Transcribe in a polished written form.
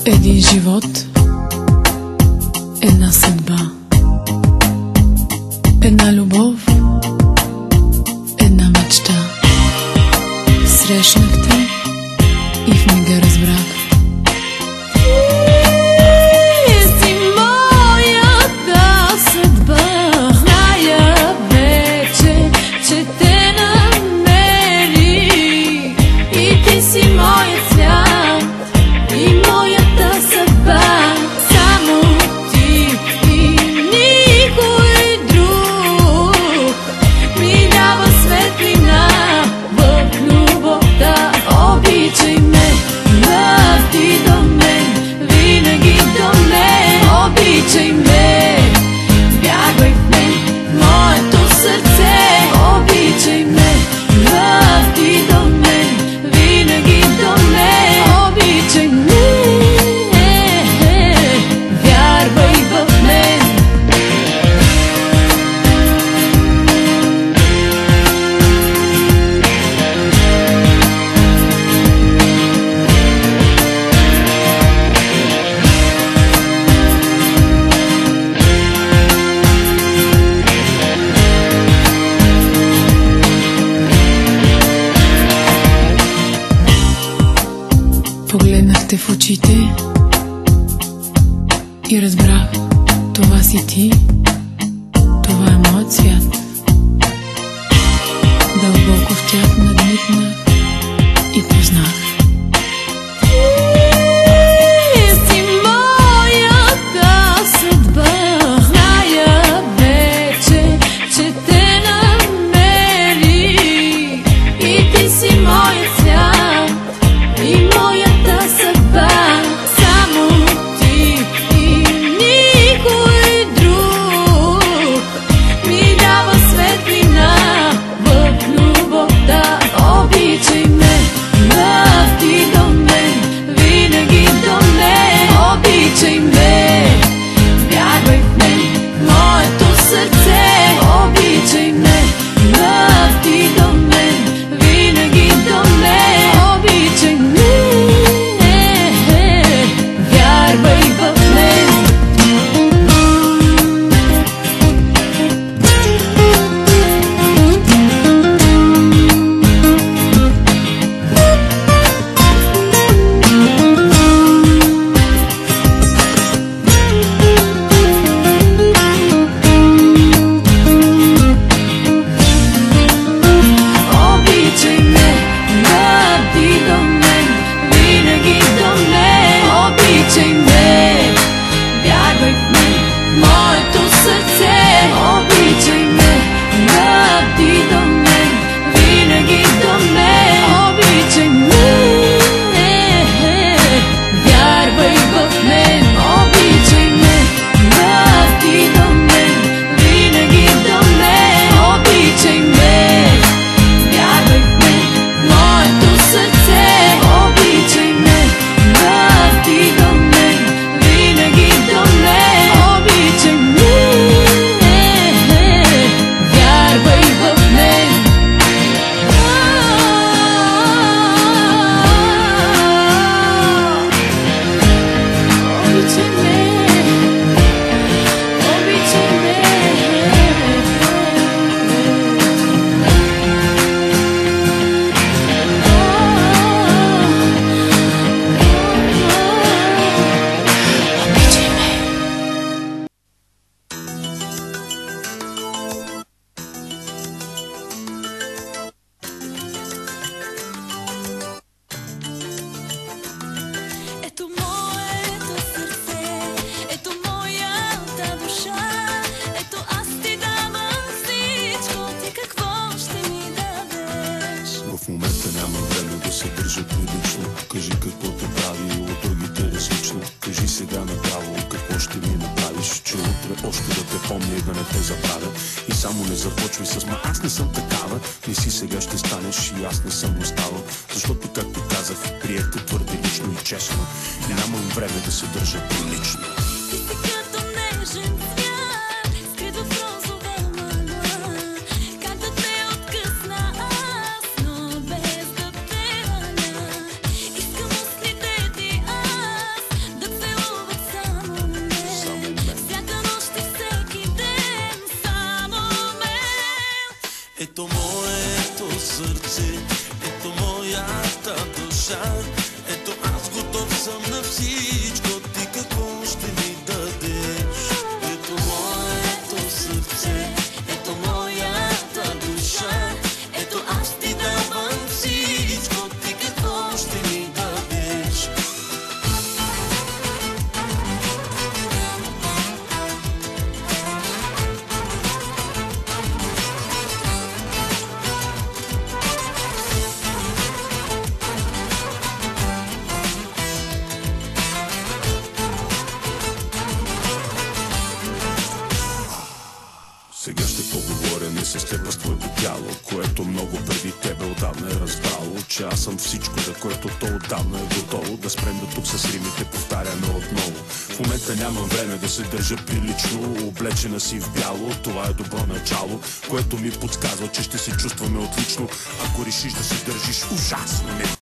Един живот, една съдба, една любов, една мечта. Срещнах те и в мига разбрах. Си моята съдба, зная вече, че те намери. И ти си моят свят и моята съдба. Само ти и никой друг ми дава светлина в любовта. Обичай ме, върви до мен, винаги до мен. Обичай ме, вярвай в мен, моето сърце. Обичай ме, върви до мен, винаги до мен. Обичай ме, вярвай в мен. Погледнах те в очите и разбрах, това си ти, това е моят свят. Дълбоко в тях надникнах и познах. Си моята съдба, зная вече, че те намери. И ти си моят свят и моята съдба. Само ти и никой друг ми дава светлина в любовта. Обичай ме, върви до мен, винаги до мен. Обичай ме, вярвай в мен, моето сърце. Обичай ме, върви до мен, винаги до мен. Обичай ме, вярвай в мен. Обичай ме, върви до мен, винаги до мен. Обичай ме, вярвай в мен, моето сърце. Обичай ме, върви до мен, винаги до мен. Обичай ме, вярвай в мен. Обичай ме, върви до мен, винаги до мен. Обичай ме, вярвай в мен, моето сърце. Обичай ме, върви до мен, винаги до мен. Обичай ме, вярвай в мен. Обичай ме, обичай ме. Ето моето сърце, ето моята душа. Ето аз ти давам всичко, ти какво ще ми дадеш? В момента няма време да се държа прилично. Кажи какво те прави от другите различно. Кажи сега направо какво ще ми направиш, че утре още да те помня и да не те забравя. И само не започвай с ма аз не съм такава. Не си сега ще станеш и аз не съм оставал. Защото както казах, приех те твърде лично и честно. Нямам време да се държа прилично. Ти си като нежен цвят, скрит в розова мъгла. Как да те откъсна аз, но без да те раня. Искам устните ти аз всичко, ти какво ще ми дадеш? Ето моето сърце, ето моята душа, ето аз ти давам всичко, ти какво ще ми дадеш? Сега ще поговоря не с теб, а с твоето тяло, което много преди тебе отдавна е разбрало, че аз съм всичко, за което то отдавна е готово. Да спрем до тук с римите, повтаряме отново. В момента нямам време да се държа прилично, облечена си в бяло, това е добро начало, което ми подсказва, че ще се чувстваме отлично, ако решиш да се държиш ужасно.